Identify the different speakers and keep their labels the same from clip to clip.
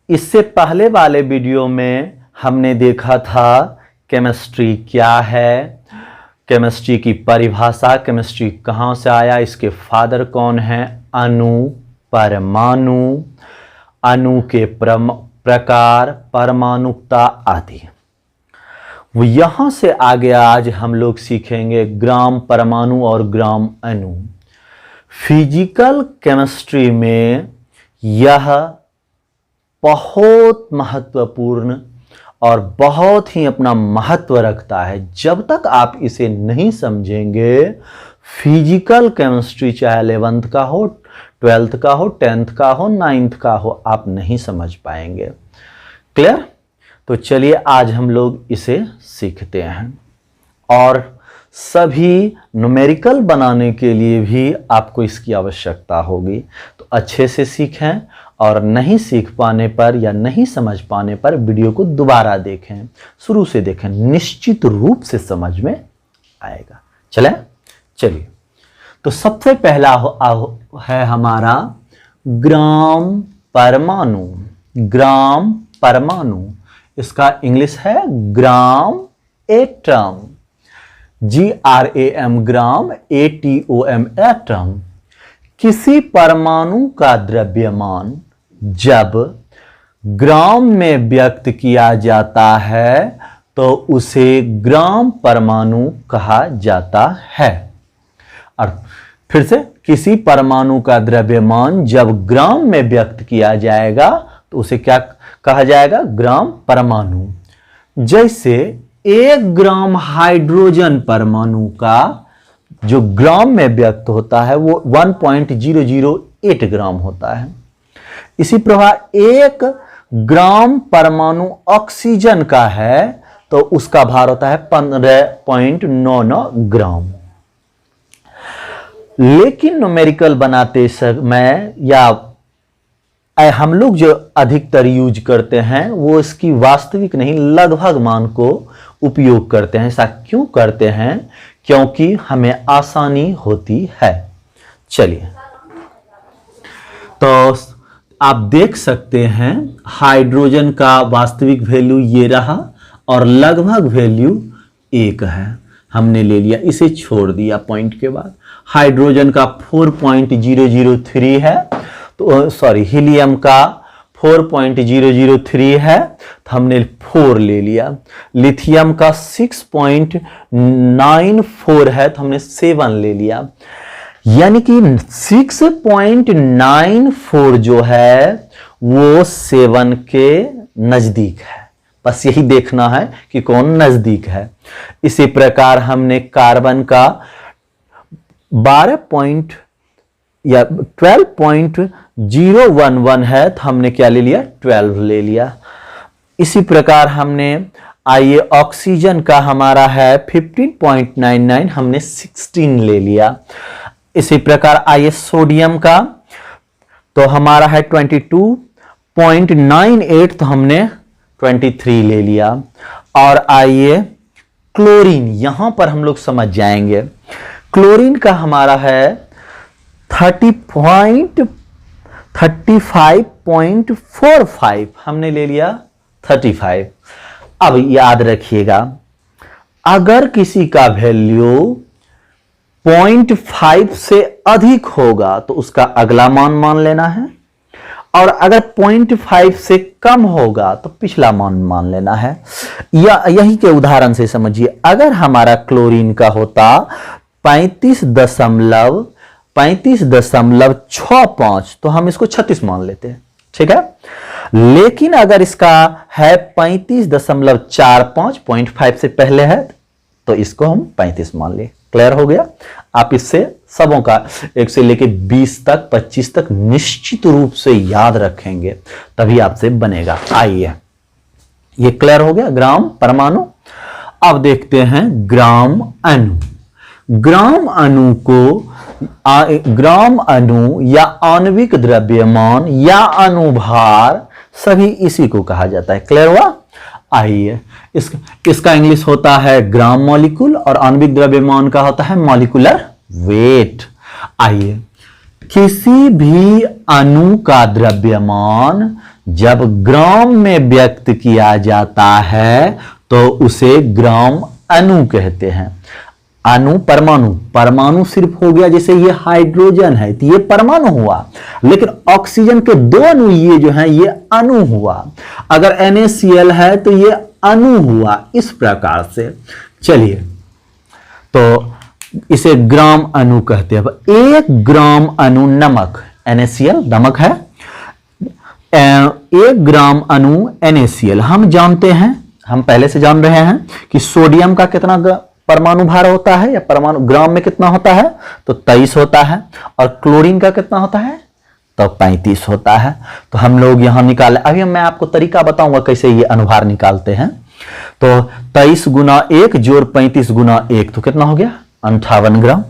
Speaker 1: इससे पहले वाले वीडियो में हमने देखा था केमिस्ट्री क्या है, केमिस्ट्री की परिभाषा, केमिस्ट्री कहाँ से आया, इसके फादर कौन हैं, अणु, परमाणु, अणु के प्रकार, परमाणुकता आदि। वो यहां से आगे आज हम लोग सीखेंगे ग्राम परमाणु और ग्राम अणु। फिजिकल केमिस्ट्री में यह बहुत महत्वपूर्ण और बहुत ही अपना महत्व रखता है। जब तक आप इसे नहीं समझेंगे, फिजिकल केमिस्ट्री चाहे 11th का हो, 12th का हो, 10th का हो, 9th का हो, आप नहीं समझ पाएंगे। क्लियर? तो चलिए आज हम लोग इसे सीखते हैं। और सभी न्यूमेरिकल बनाने के लिए भी आपको इसकी आवश्यकता होगी, तो अच्छे से सीखें और नहीं सीख पाने पर या नहीं समझ पाने पर वीडियो को दोबारा देखें, शुरू से देखें, निश्चित रूप से समझ में आएगा। चलिए तो सबसे पहला है हमारा ग्राम परमाणु। ग्राम परमाणु, इसका इंग्लिश है ग्राम एटम, GRAM ग्राम, ATOM एटम। किसी परमाणु का द्रव्यमान जब ग्राम में व्यक्त किया जाता है तो उसे ग्राम परमाणु कहा जाता है। और फिर से, किसी परमाणु का द्रव्यमान जब ग्राम में व्यक्त किया जाएगा तो उसे क्या कहा जाएगा, ग्राम परमाणु। जैसे 1 ग्राम हाइड्रोजन परमाणु का जो ग्राम में व्यक्त होता है वो 1.008 ग्राम होता है। इसी प्रकार 1 ग्राम परमाणु ऑक्सीजन का है तो उसका भार होता है 15.99 ग्राम। लेकिन न्यूमेरिकल बनाते समय या हम लोग जो अधिकतर यूज करते हैं वो इसकी वास्तविक नहीं, लगभग मान को उपयोग करते हैं। ऐसा क्यों करते हैं? क्योंकि हमें आसानी होती है। चलिए, तो आप देख सकते हैं हाइड्रोजन का वास्तविक वैल्यू ये रहा और लगभग वैल्यू 1 है, हमने ले लिया, इसे छोड़ दिया पॉइंट के बाद। हाइड्रोजन का 4.003 है, तो सॉरी हीलियम का 4.003 है तो हमने 4 ले लिया। लिथियम का 6.94 है तो हमने 7 ले लिया। यानी कि 6.94 जो है वो 7 के नजदीक है। बस यही देखना है कि कौन नजदीक है। इसी प्रकार हमने कार्बन का 12.011 है तो हमने क्या ले लिया, 12 ले लिया। इसी प्रकार हमने आइए ऑक्सीजन का हमारा है 15.99, हमने 16 ले लिया। इसी प्रकार आइए सोडियम का तो हमारा है 22.98 तो हमने 23 ले लिया। और आइए क्लोरीन, यहां पर हम लोग समझ जाएंगे। क्लोरीन का हमारा है 35.45, हमने ले लिया 35। अब याद रखिएगा, अगर किसी का वैल्यू 0.5 से अधिक होगा तो उसका अगला मान लेना है, और अगर 0.5 से कम होगा तो पिछला मान लेना है। या यही के उदाहरण से समझिए, अगर हमारा क्लोरीन का होता 35.65 तो हम इसको 36 मान लेते हैं, ठीक है। लेकिन अगर इसका है 35.45, 0.5 से पहले है तो इसको हम 35 मान ले। क्लियर हो गया? आप इससे सबों का 1 से लेके 20 तक, 25 तक निश्चित रूप से याद रखेंगे, तभी आपसे बनेगा। आइए, ये क्लियर हो गया ग्राम परमाणु। अब देखते हैं ग्राम अणु। ग्राम अणु को ग्राम अणु या आणविक द्रव्यमान या अणुभार सभी इसी को कहा जाता है। क्लियर हुआ? आइए, इसका इंग्लिश होता है ग्राम मॉलिक्यूल और आणविक द्रव्यमान का होता है मॉलिक्यूलर वेट। आइए, किसी भी अणु का द्रव्यमान जब ग्राम में व्यक्त किया जाता है तो उसे ग्राम अणु कहते हैं। अणु परमाणु, परमाणु सिर्फ हो गया जैसे ये हाइड्रोजन है तो ये परमाणु हुआ, लेकिन ऑक्सीजन के दो अणु ये जो है ये अणु हुआ। अगर NaCl है तो ये अणु हुआ, इस प्रकार से। चलिए, तो इसे ग्राम अणु कहते हैं। अब 1 ग्राम अणु नमक, NaCl नमक है, 1 ग्राम अणु NaCl हम जानते हैं, हम पहले से जान रहे हैं कि सोडियम का कितना परमाणु भार होता है या परमाणु ग्राम में कितना होता है, तो 23 होता है, और क्लोरीन का कितना होता है, तो 35 होता है। तो हम लोग यहां निकाले, अभी मैं आपको तरीका बताऊंगा कैसे ये अनुभार निकालते हैं। तो 23 गुना 1 जोड़ 35 गुना 1 तो कितना हो गया, 58 ग्राम।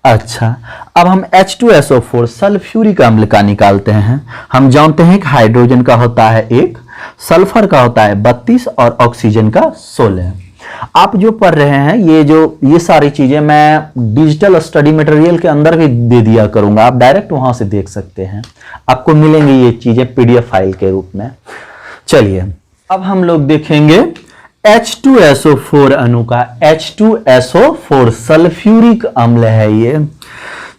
Speaker 1: अच्छा, अब हम H2SO4 सल्फ्यूरिक अम्ल का निकालते हैं। हम जानते हैं कि हाइड्रोजन का होता है 1, सल्फर का होता है 32 और ऑक्सीजन का 16। आप जो पढ़ रहे हैं ये सारी चीजें मैं डिजिटल स्टडी मटेरियल के अंदर भी दे दिया करूंगा, आप डायरेक्ट वहां से देख सकते हैं, आपको मिलेंगे ये चीजें PDF फाइल के रूप में। चलिए, अब हम लोग देखेंगे H2SO4 अणु का। H2SO4 सल्फ्यूरिक अम्ल है ये।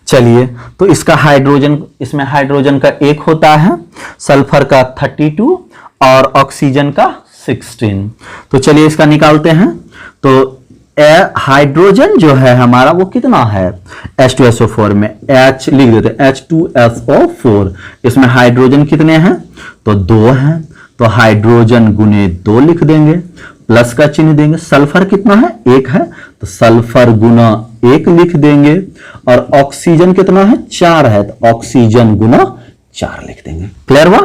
Speaker 1: चलिए, तो इसका हाइड्रोजन, इसमें हाइड्रोजन का 1 होता है, सल्फर का 32 और ऑक्सीजन का 16। तो चलिए इसका निकालते हैं। तो हाइड्रोजन जो है हमारा वो कितना है, H2SO4 में H लिख देते हैं, H2SO4, इसमें हाइड्रोजन कितने हैं, तो 2 हैं, तो हाइड्रोजन गुने 2 लिख देंगे, प्लस का चिन्ह देंगे। सल्फर कितना है, 1 है, तो सल्फर गुना 1 लिख देंगे, और ऑक्सीजन कितना है, 4 है, तो ऑक्सीजन गुना 4 लिख देंगे। क्लियर हुआ।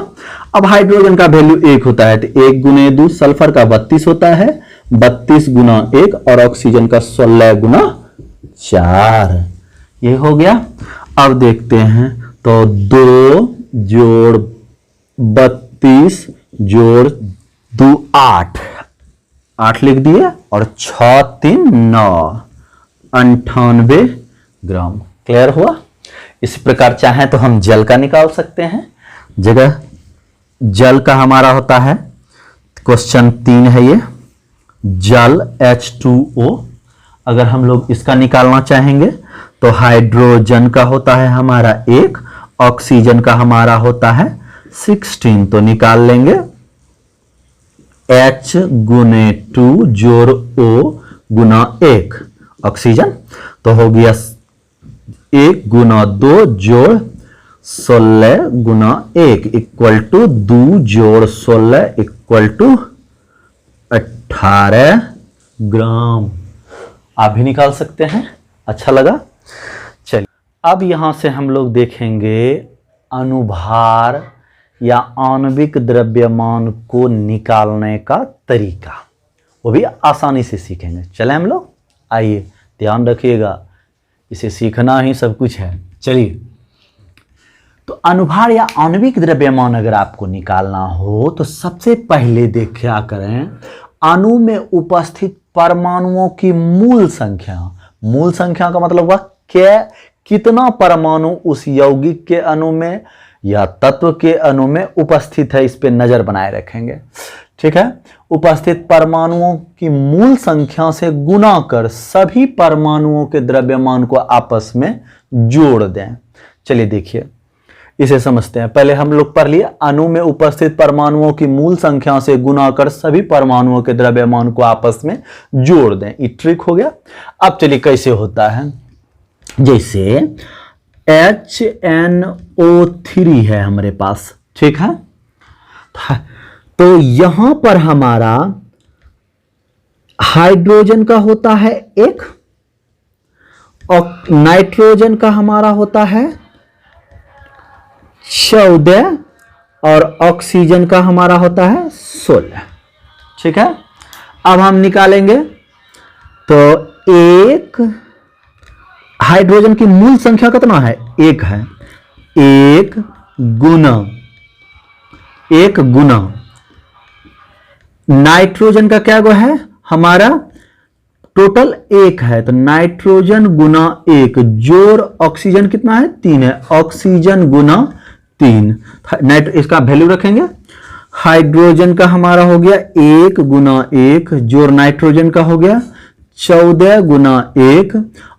Speaker 1: अब हाइड्रोजन का वैल्यू 1 होता है, तो 1 गुने 2, सल्फर का 32 होता है, 32 गुना 1, और ऑक्सीजन का 16 गुना 4, ये हो गया। अब देखते हैं, तो 2 जोड़ 32 जोड़ 2 8 लिख दिए, और 6 3 9 98 ग्राम। क्लियर हुआ। इस प्रकार चाहे तो हम जल का निकाल सकते हैं। जगह जल का हमारा होता है, क्वेश्चन 3 है ये, जल H2O। अगर हम लोग इसका निकालना चाहेंगे तो हाइड्रोजन का होता है हमारा 1, ऑक्सीजन का हमारा होता है 16, तो निकाल लेंगे H गुने 2 जोड़ O गुना 1 ऑक्सीजन, तो हो गया 1 गुना 2 जोड़ 16 गुना 1 इक्वल टू 2 जोड़ 16 इक्वल टू 18 ग्राम। आप भी निकाल सकते हैं। अच्छा लगा। चलिए, अब यहां से हम लोग देखेंगे अनुभार या आणविक द्रव्यमान को निकालने का तरीका, वो भी आसानी से सीखेंगे। चले हम लोग, आइए, ध्यान रखिएगा, इसे सीखना ही सब कुछ है। चलिए, तो अनुभार या आणविक द्रव्यमान अगर आपको निकालना हो तो सबसे पहले क्या करें, अणु में उपस्थित परमाणुओं की मूल संख्या। मूल संख्या का मतलब हुआ कितना परमाणु उस यौगिक के अणु में या तत्व के अणु में उपस्थित है, इस पे नजर बनाए रखेंगे। ठीक है, उपस्थित परमाणुओं की मूल संख्या से गुना कर सभी परमाणुओं के द्रव्यमान को आपस में जोड़ दें। चलिए देखिए, इसे समझते हैं। पहले हम लोग पढ़ लिए, अणु में उपस्थित परमाणुओं की मूल संख्या से गुना कर सभी परमाणुओं के द्रव्यमान को आपस में जोड़ दें। ये ट्रिक हो गया। अब चलिए कैसे होता है, जैसे HNO3 है हमारे पास, ठीक है, तो यहां पर हमारा हाइड्रोजन का होता है 1 और नाइट्रोजन का हमारा होता है 14 और ऑक्सीजन का हमारा होता है 16। ठीक है, अब हम निकालेंगे तो एक हाइड्रोजन की मूल संख्या कितना है, 1 है, 1 गुना नाइट्रोजन का क्या है हमारा टोटल 1 है, तो नाइट्रोजन गुना 1 जोड़ ऑक्सीजन कितना है 3 है, ऑक्सीजन गुना 3, इसका वैल्यू रखेंगे हाइड्रोजन का हमारा हो गया 1 गुना 1, जोड़ नाइट्रोजन का हो गया 14 गुना 1,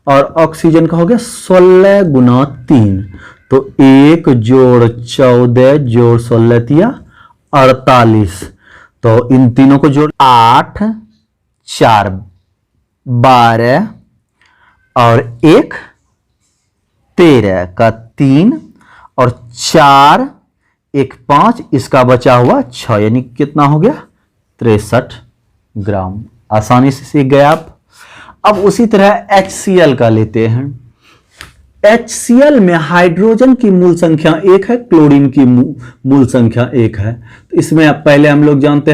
Speaker 1: और ऑक्सीजन का हो गया 16 गुना 3। तो 1 जोड़ 14 जोड़ 16 तिया 48। तो इन तीनों को जोड़ 8 4 12 और 1 13 का 3 और 4 1 5, इसका बचा हुआ 6, यानी कितना हो गया 63 ग्राम। आसानी से सीख गए आप। अब उसी तरह HCl का लेते हैं। HCl में हाइड्रोजन की मूल संख्या 1 है, क्लोरीन की मूल संख्या 1 है। तो इसमें अब पहले हम लोग जानते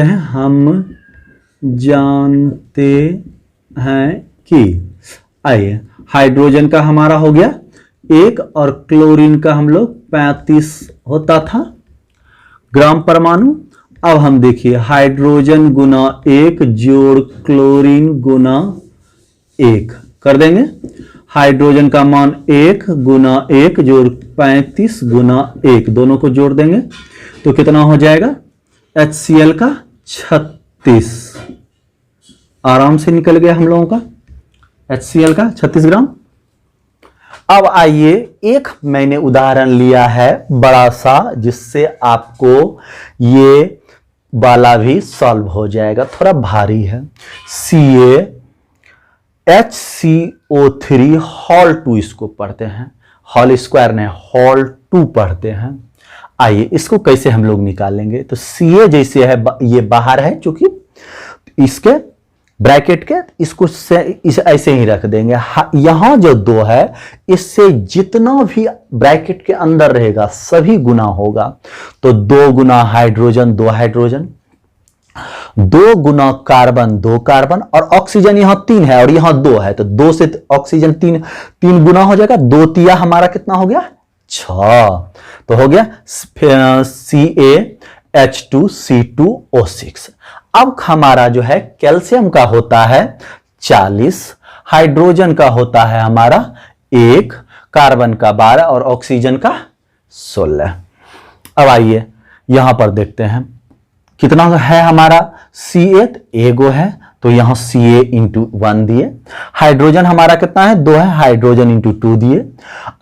Speaker 1: हैं कि आइए, हाइड्रोजन का हमारा हो गया 1 और क्लोरीन का हम लोग 35 होता था ग्राम परमाणु। अब हम देखिए हाइड्रोजन गुना 1 जोड़ क्लोरीन गुना 1 कर देंगे। हाइड्रोजन का मान 1 गुना 1 जोड़ 35 गुना 1, दोनों को जोड़ देंगे तो कितना हो जाएगा HCl का 36। आराम से निकल गया हम लोगों का HCl का 36 ग्राम। अब आइए, एक मैंने उदाहरण लिया है बड़ा सा, जिससे आपको ये वाला भी सॉल्व हो जाएगा। थोड़ा भारी है। HCO3 होल 2 इसको पढ़ते हैं, होल स्क्वायर नहीं होल 2 पढ़ते हैं। आइए इसको कैसे हम लोग निकालेंगे। तो Ca जैसे है, ये बाहर है चूंकि, इसके ब्रैकेट के इसको इसे ऐसे ही रख देंगे। यहां जो 2 है, इससे जितना भी ब्रैकेट के अंदर रहेगा सभी गुना होगा। तो 2 गुना हाइड्रोजन 2 हाइड्रोजन, 2 गुना कार्बन 2 कार्बन, और ऑक्सीजन यहां 3 है और यहां 2 है, तो 2 से ऑक्सीजन 3 गुना हो जाएगा। 2 तिया हमारा कितना हो गया 6। तो हो गया CaH2C2O6। अब हमारा जो है कैल्शियम का होता है 40, हाइड्रोजन का होता है हमारा 1, कार्बन का 12 और ऑक्सीजन का 16। अब आइए यहां पर देखते हैं कितना है हमारा Ca, एगो है तो यहां Ca इंटू 1 दिए। हाइड्रोजन हमारा कितना है 2 है, हाइड्रोजन इंटू 2 दिए।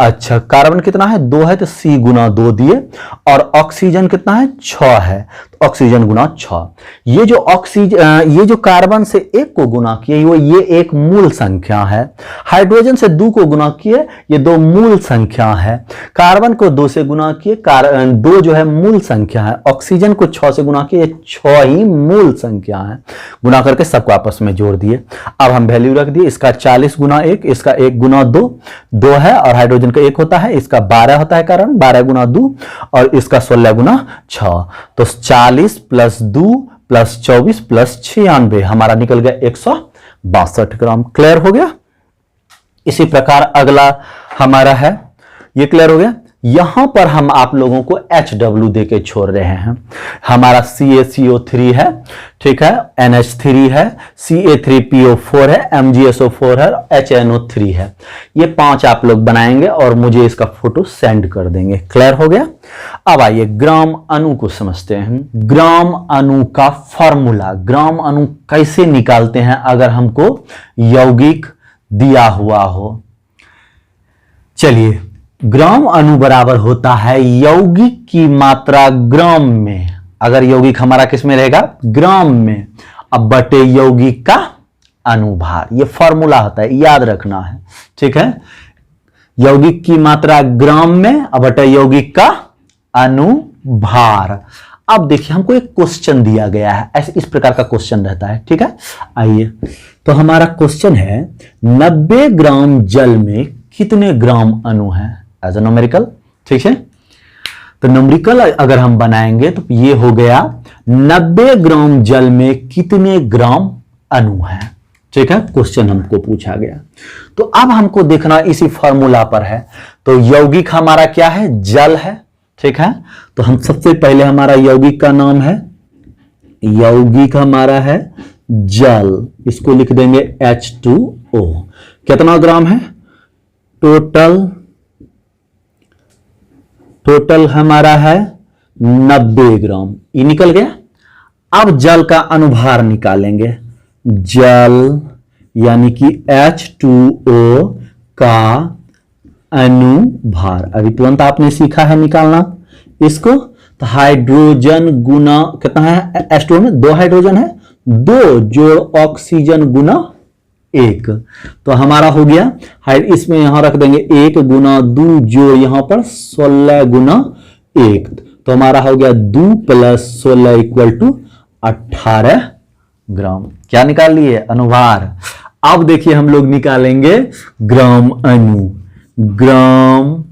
Speaker 1: अच्छा, कार्बन कितना है 2 है तो C गुना 2 दिए, और ऑक्सीजन कितना है 6 है तो ऑक्सीजन गुना 6। ये जो ऑक्सीजन, ये जो कार्बन से 1 को गुना किए वो ये एक मूल संख्या है। हाइड्रोजन से 2 को गुना किए ये 2 मूल संख्या है। कार्बन को 2 से गुना किए 2 जो है मूल संख्या है। ऑक्सीजन को 6 से गुना किए 6 ही मूल संख्या है। गुना करके सबको आपस में जोड़ दिए। अब हम वैल्यू रख दिए, इसका 40 गुना 1, इसका 1 गुना 2 है, और हाइड्रोजन का 1 होता है, इसका 12 होता है कार्बन 12 गुना 2, और इसका 16 गुना 6। तो 40 प्लस 2 प्लस 24 प्लस 96 हमारा निकल गया 162 ग्राम। क्लियर हो गया। इसी प्रकार अगला हमारा है, ये क्लियर हो गया। यहां पर हम आप लोगों को HW दे के छोड़ रहे हैं। हमारा CaCO3 है, ठीक है, NH3 है, Ca3PO4 है, MgSO4 है, HNO3 है। ये 5 आप लोग बनाएंगे और मुझे इसका फोटो सेंड कर देंगे। क्लियर हो गया। अब आइए ग्राम अणु को समझते हैं। ग्राम अणु का फॉर्मूला, ग्राम अणु कैसे निकालते हैं अगर हमको यौगिक दिया हुआ हो। चलिए, ग्राम अणु बराबर होता है यौगिक की मात्रा ग्राम में। अगर यौगिक हमारा किस में रहेगा ग्राम में, अब बटे यौगिक का अनुभार। ये फॉर्मूला होता है, याद रखना है, ठीक है। यौगिक की मात्रा ग्राम में अब बटे यौगिक का अनुभार। अब देखिए हमको एक क्वेश्चन दिया गया है, ऐसे इस प्रकार का क्वेश्चन रहता है, ठीक है। आइए तो हमारा क्वेश्चन है 90 ग्राम जल में कितने ग्राम अणु है, एज ए न्यूमेरिकल, ठीक है। तो न्यूमेरिकल अगर हम बनाएंगे तो ये हो गया 90 ग्राम जल में कितने ग्राम अणु है, ठीक है। क्वेश्चन हमको पूछा गया, तो अब हमको देखना इसी फॉर्मूला पर है। तो यौगिक हमारा क्या है, जल है, ठीक है। तो हम सबसे पहले हमारा यौगिक का नाम है, यौगिक हमारा है जल, इसको लिख देंगे H2O। कितना ग्राम है, टोटल हमारा है 90 ग्राम, ये निकल गया। अब जल का अनुभार निकालेंगे, जल यानी कि H2O का अनुभार, अभी तुरंत आपने सीखा है निकालना इसको। तो हाइड्रोजन गुना कितना है H2O में, 2 हाइड्रोजन है, 2 जोड़ ऑक्सीजन गुना 1, तो हमारा हो गया इसमें यहां रख देंगे 1 गुना 2 जोड़ यहां पर 16 गुना 1, तो हमारा हो गया 2 + 16 = 18 ग्राम। क्या निकाल लिए, अनुभार। अब देखिए हम लोग निकालेंगे ग्राम अणु। ग्राम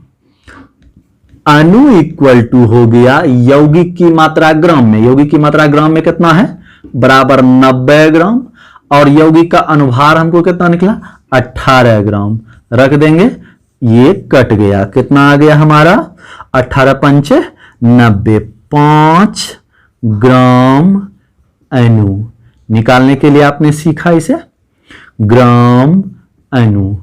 Speaker 1: अणु इक्वल टू हो गया यौगिक की मात्रा ग्राम में, यौगिक की मात्रा ग्राम में कितना है, बराबर 90 ग्राम, और यौगिक का अनुभार हमको कितना निकला, 18 ग्राम। रख देंगे, ये कट गया, कितना आ गया हमारा, 18 × 5 = 90, 5 ग्राम अणु। निकालने के लिए आपने सीखा इसे, ग्राम अणु।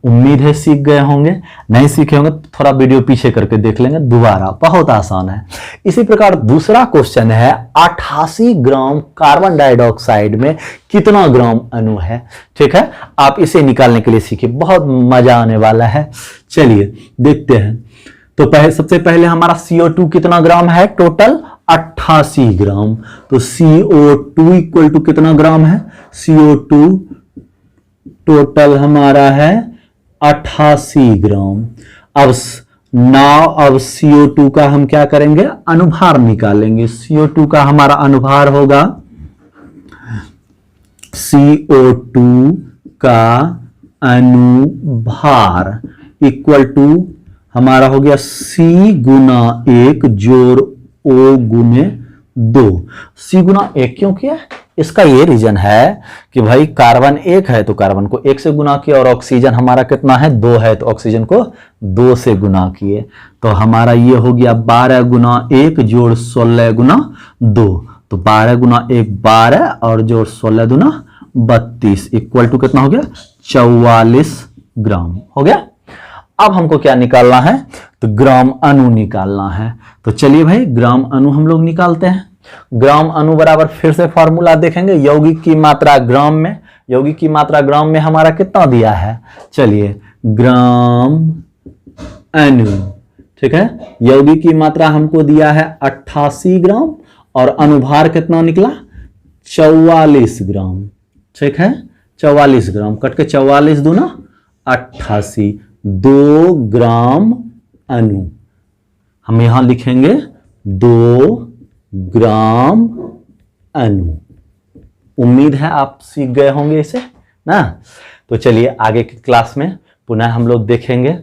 Speaker 1: उम्मीद है सीख गए होंगे, नहीं सीखे होंगे तो थोड़ा वीडियो पीछे करके देख लेंगे दोबारा, बहुत आसान है। इसी प्रकार दूसरा क्वेश्चन है 88 ग्राम कार्बन डाइऑक्साइड में कितना ग्राम अणु है। ठीक है, आप इसे निकालने के लिए सीखिए, बहुत मजा आने वाला है। चलिए देखते हैं। तो सबसे पहले हमारा CO2 कितना ग्राम है, टोटल 88 ग्राम। तो CO2 इक्वल टू कितना ग्राम है, CO2 टोटल हमारा है 88 ग्राम। अब CO2 का हम क्या करेंगे, अनुभार निकालेंगे। CO2 का हमारा अनुभार होगा, CO2 का अनुभार इक्वल टू हमारा हो गया C गुना 1 जोड़ O गुने 2। C गुना 1 क्यों किया, इसका ये रीजन है कि भाई कार्बन 1 है तो कार्बन को 1 से गुना किया, और ऑक्सीजन हमारा कितना है, 2 है, तो ऑक्सीजन को 2 से गुना किए, तो हमारा ये हो गया 12 गुना 1 जोड़ 16 गुना 2, तो 12 गुना 1 12 और जोड़ 16 दुना 32 इक्वल टू कितना हो गया, 44 ग्राम हो गया। अब हमको क्या निकालना है, तो ग्राम अणु निकालना है। तो चलिए भाई ग्राम अणु हम लोग निकालते हैं। ग्राम अणु बराबर, फिर से फॉर्मूला देखेंगे, यौगिक की मात्रा ग्राम में, यौगिक की मात्रा ग्राम में हमारा कितना दिया है, चलिए ग्राम अणु, ठीक है, यौगिक की मात्रा हमको दिया है 88 ग्राम और अनुभार कितना निकला, 44 ग्राम। ठीक है, 44 ग्राम, कट के 44 दूना 88, 2 ग्राम अणु। हम यहां लिखेंगे 2 ग्राम अणु। उम्मीद है आप सीख गए होंगे इसे ना। तो चलिए आगे की क्लास में पुनः हम लोग देखेंगे।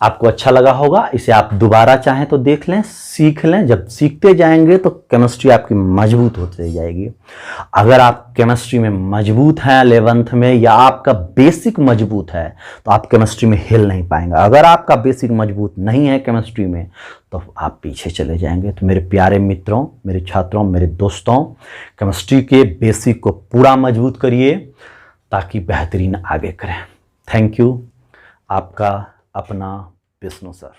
Speaker 1: आपको अच्छा लगा होगा, इसे आप दोबारा चाहें तो देख लें, सीख लें। जब सीखते जाएंगे तो केमिस्ट्री आपकी मजबूत होती जाएगी। अगर आप केमिस्ट्री में मजबूत हैं 11th में, या आपका बेसिक मजबूत है, तो आप केमिस्ट्री में हिल नहीं पाएंगे। अगर आपका बेसिक मजबूत नहीं है केमिस्ट्री में, तो आप पीछे चले जाएंगे। तो मेरे प्यारे मित्रों, मेरे छात्रों, मेरे दोस्तों, केमिस्ट्री के बेसिक को पूरा मजबूत करिए ताकि बेहतरीन आगे करें। Thank you. आपका अपना विष्णु सर।